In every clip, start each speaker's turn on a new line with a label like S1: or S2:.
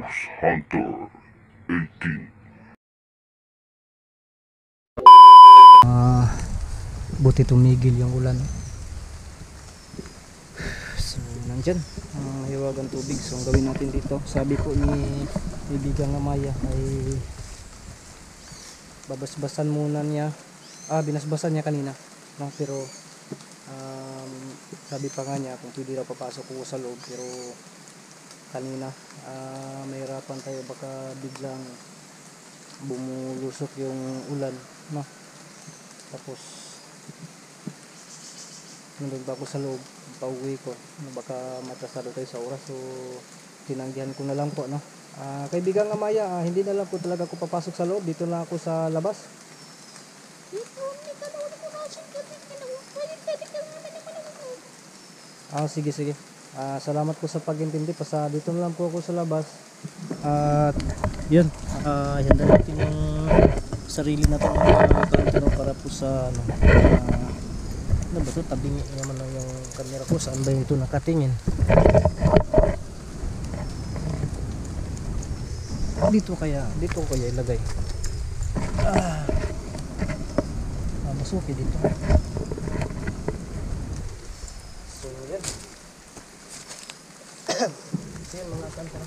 S1: Ghost Hunter 18.
S2: Buti tumigil yung ulan. So nandyan hiwagang tubig. So ang gawin natin dito, sabi po ni Ibigang Amaya ay babasbasan muna niya. Binasbasan niya kanina, no? Pero sabi pa nga niya kung pwede raw papasok ko sa loob, pero kanina mahirapan tayo, baka biglang bumulusok yung ulan, no? Tapos nandun pa ako sa loob, pauwi ko, baka matasado tayo sa oras. So tinanggihan ko na lang po, no? Kaibigang Amaya, hindi na lang po talaga ako papasok sa loob, dito na ako sa labas. Sige sige. Salamat po sa pag-intindi. Dito na lang po ako sa labas. At yun, handa natin yung sarili natin ng para po sa ano ba ito, tabi naman lang yung camera ko. Saan ba ito nakatingin? Dito kaya ilagay. Masuki dito. So yan. Yan mga kanta.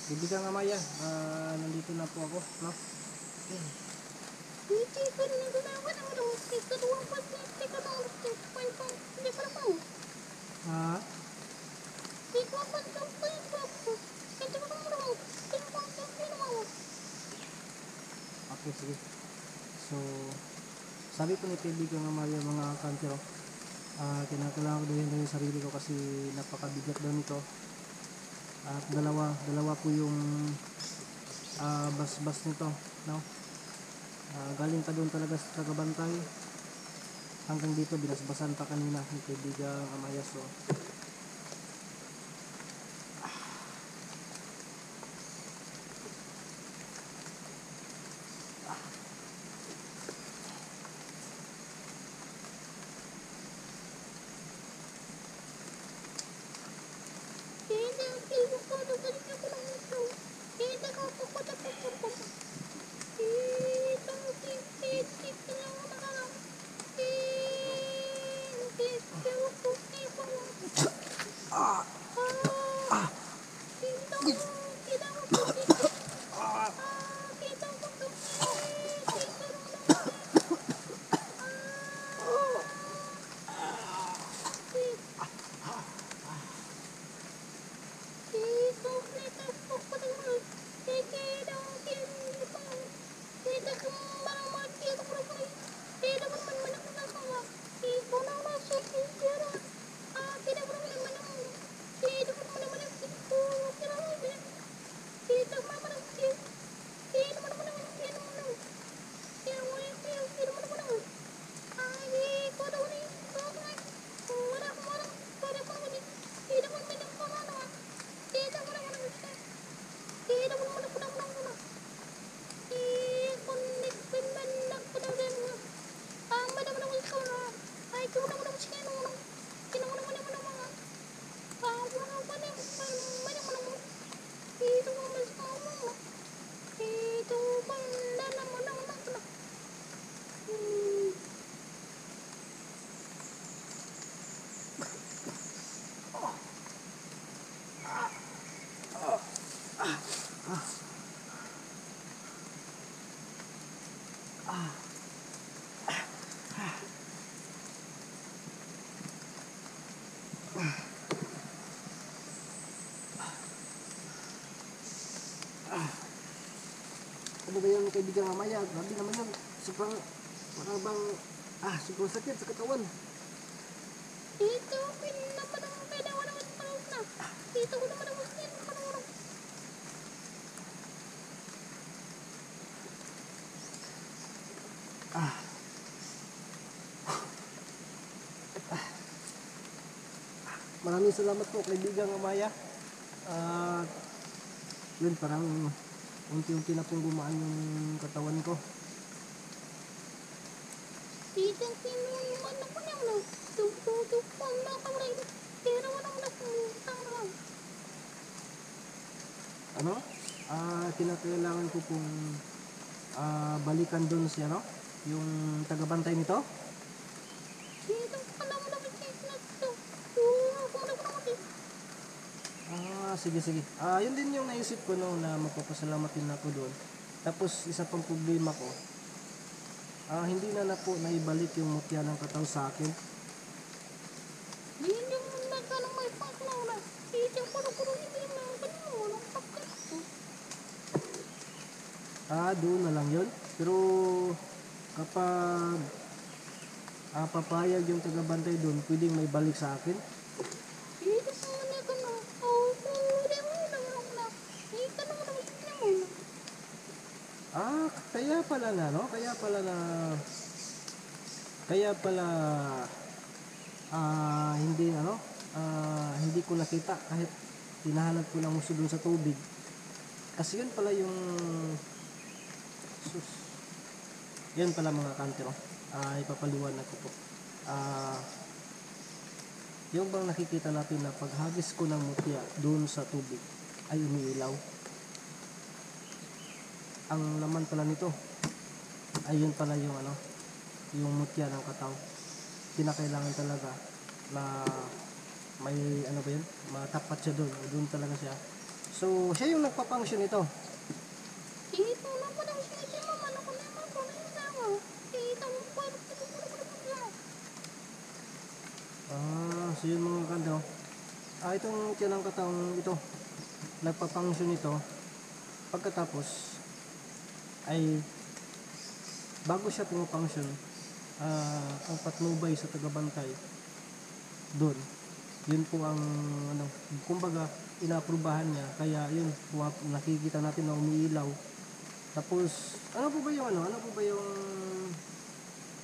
S2: Ibigang Amaya, nandito na po ako, no? Okay, sige. So, sabi po ni Ibigang Amaya, mga kantero, kinakailangan ko din yung sarili ko kasi napakabigat daw nito. At dalawa po yung bas nito, no? Galing pa doon talaga sa tagabantay hanggang dito, binasbasan pa kanina ni Ibigang Amaya. So
S3: Ano ba yun kaibigan Amaya? Grabe naman yun. Sobrang, parang bang, sobrang sakit sa katawan.
S4: Dito, naman ang kailangan naman parang na. Dito ko naman ang gusto yung parang
S3: Maraming salamat po kaibigan Amaya. At yun, parang unti-unti na pong gumaan yung katawan ko.
S4: dito sinuman ako niya na. Tugtugtug pa na kamay. Pero walang nakutang lang.
S3: Ano? Kinakailangan ko pong balikan doon siya, no? Yung tagabantay nito.
S4: Dito ka naman naman siya nagto. Ako na ko naman.
S3: Sige, sige. Yun din yung naisip ko no, na magpapasalamat din ako doon. Tapos, isa pang problema ko, hindi na po naibalik yung mutya ng kataw sa akin.
S4: Yun yung nagkanang may paklaw na. Dito ko na puro hindi na ganyan. Walang pagkat.
S3: Doon na lang yun. Pero, kapag papayag yung tagabantay doon, pwedeng may balik sa akin.
S4: Dito sa mga ko na. Hindi mo na na. Dito na naman siya mo.
S3: Kaya pala na, no? Kaya pala, hindi ko nakita kahit tinahanap ko ng muso dun sa tubig. Kasi yun pala yung, sus, yun pala mga kantero. Ipapaliwanag ko po. Yung bang nakikita natin na paghagis ko ng mutya dun sa tubig ay umiilaw. Ang laman pala nito ay yun pala yung yung mutya ng kataw. Kinakailangan talaga na may matapat siya doon talaga siya. So siya yung nagpa-function nito.
S4: Dito na pa lang siya mama. Ako na naman ko na yung sama. Dito mo pa.
S3: So yun mga kandero. Itong mutya ng kataw ito, nagpa-function ito. Pagkatapos ay bago siya pumupunction, ang patnubay sa tagabantay doon, yun po ang kumbaga inaaprubahan niya, kaya yun nakikita natin na umiilaw. Tapos ano po ba yung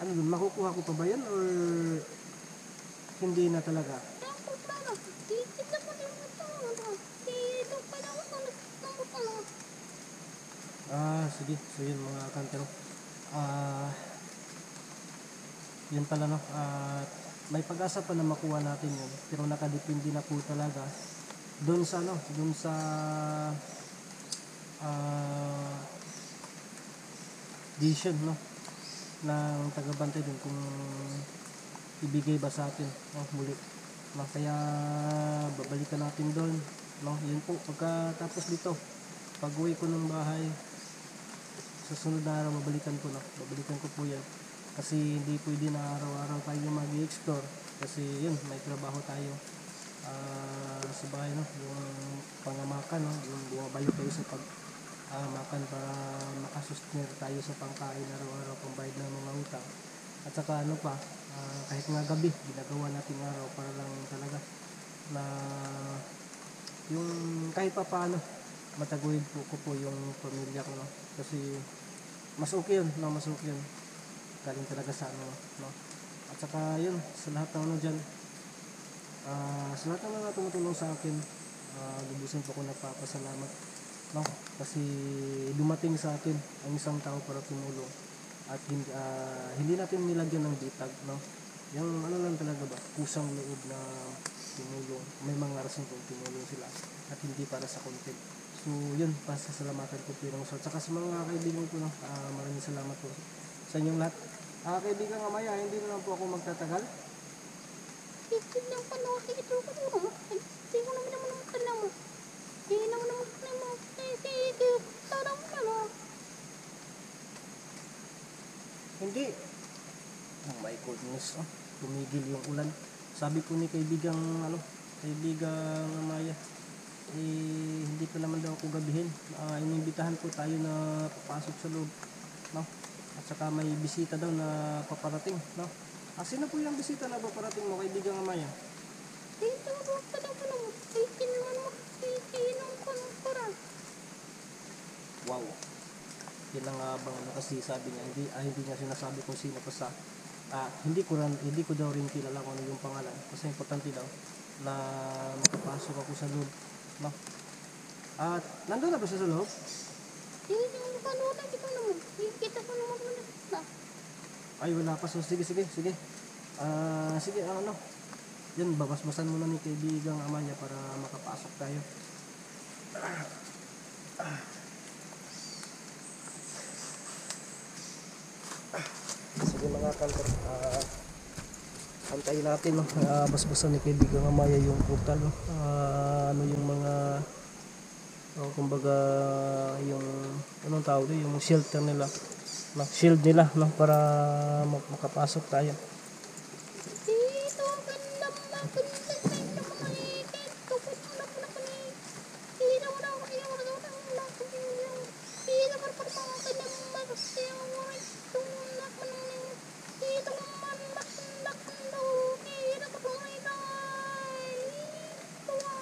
S3: doon, makukuha ko pa ba yan or hindi na talaga?
S4: Ako pa na. Dito na pa lang ito. Dito pa lang ako nagtutulong.
S3: Sige. So yun mga kantero. Yun pala no. May pag-asa pa na makuha natin yun. Pero nakadepende na po talaga doon sa decision no ng tagabantay dun kung ibigay ba sa atin muli. Kaya babalikan natin doon no. Yun po pagkatapos dito, pag-uwi ko ng bahay, sa sunod na araw babalikan ko po yan, kasi hindi pwede na araw-araw tayo mag-explore kasi yun, may trabaho tayo sa bahay no, yung pangamakan no, yung bumabalik tayo sa makan para makasustenir tayo sa pangkain araw-araw, pambayad ng mga utang, at saka kahit nga gabi ginagawa natin araw para lang talaga na yung kahit pa paano mataguyod ko po yung pamilya ko no, kasi mas okay yun galing talaga sa no. At saka yun, sa lahat ng dyan, sa lahat ng mga tumutulong sa akin, lubusin po ko nagpapasalamat no, kasi dumating sa atin ang isang tao para tumulong at hindi natin nilagyan ng bitag no, yung lang talaga ba, kusang loob na tumulong, may mga rason kung tumulong sila at hindi para sa content. So yun, pasasalamatan ko po yung at saka sa mga kaibigan ko no, maraming salamat po sa inyong lahat. Kaibigan Amaya, hindi na lang po ako magtatagal.
S4: Dito lang pa na kasi ito ko mo. Hindi ko naman makala mo. Hindi naman makala mo. Dito, tarang mo na.
S3: Hindi. Oh my goodness, tumigil yung ulan. Sabi ko ni kaibigang Amaya, hindi pa naman daw ako gabihin. Inimbitahan po tayo na papasok sa loob, no? At saka may bisita daw na paparating, no? Sino po yung bisita na paparating mo, kaibigang Amaya?
S4: Ito mo pa daw ko naman. Ay, kinuman mo. Iinom ko ng para.
S3: Wow. Yan ang bang ano kasi sabi niya, hindi niya sinasabi kung sino pa sa hindi ko daw rin kilala kung ano yung pangalan. Kasi importante daw na makapasok ako sa loob, no? At nandun na ba siya sa loob?
S4: Yung kanuna kita naman. Kita ko naman muna.
S3: Ay, wala pa. So, sige. Sige, ano. Yan, babasbasan muna ni kaibigang Amaya para makapasok tayo. Sige mga kantor, antayin natin, no? Basbasan ni kaibigang Amaya yung portal, no? Ano yung mga kumbaga yung anong tawag doon, yung shelter nila, no? Shield nila, no? Para makapasok tayo.
S4: Dito ka naman. Maganda sa inyo mga itin. Tukot mo na po ni. Hina mo na ako. Hina mo na ako. Hina mo pa mga kanaman. Kaya mo rin. Tunak mo naman. Hina mo man. Makundak mo na. Hina mo pa mga inay. Tuwa.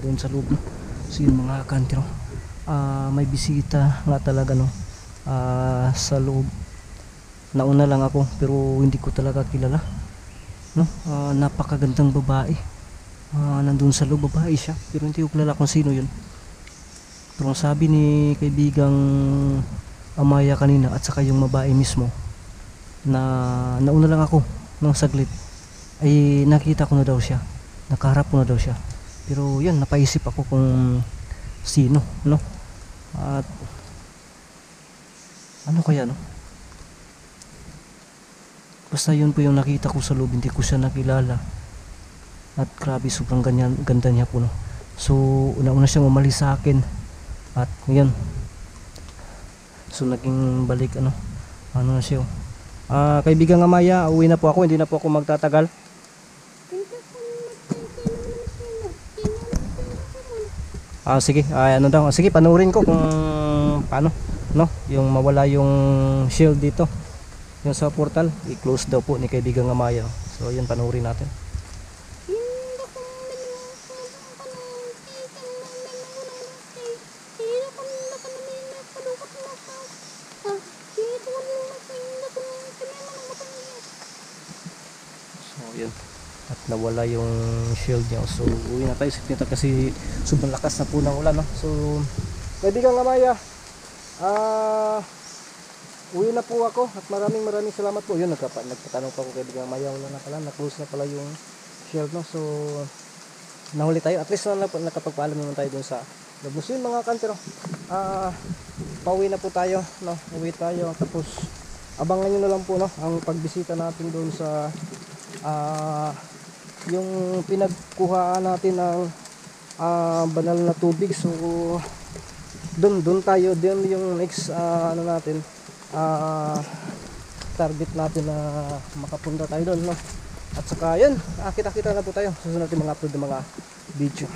S3: doon sa loob, no? So yun mga kantiro, may bisita nga talaga, no? Sa loob. Nauna lang ako pero hindi ko talaga kilala, no? Napakagandang babae, nandun sa loob, babae siya pero hindi ko kilala kung sino yun. Pero ang sabi ni kaibigang Amaya kanina at saka yung babae mismo, na nauna lang ako ng saglit
S2: ay nakita ko na daw siya, nakaharap ko na daw siya. Pero yun, napaisip ako kung sino, no? At ano kaya, no? Basta yun po yung nakita ko sa loob, hindi ko siya nakilala. At grabe, sobrang ganda niya po, no? So una-una siyang umalis sa akin. At yun, so naging balik, ano na siya. Kaibigan nga Maya, uwi na po ako, hindi na po ako magtatagal. Sige, ano daw, sige, panurin ko kung paano, no, yung mawala yung shield dito, yung sa portal, i-close daw po ni kaibigan nga Maya. So yun, panurin natin. So yun, at nawala yung shield niya. So uwi na tayo kasi sobrang lakas na po ng ulan, no? So kaibigan nga Maya, uwi na po ako at maraming salamat po. Yun, nagpatanong pa ako kaibigan Maya, wala na pala, na-close na pala yung shield, no? So nahuli tayo, at least nakapagpaalam naman tayo dun sa labos. Yun mga kantero, pauwi na po tayo, no? Uwi tayo, tapos abangan nyo na lang po, no, ang pagbisita natin doon sa yung pinagkuhaan natin ng banal na tubig. So doon tayo, doon yung next ano natin, target natin na makapunta tayo doon, no? At saka yun, kita na po tayo susunod yung mga upload ng mga video.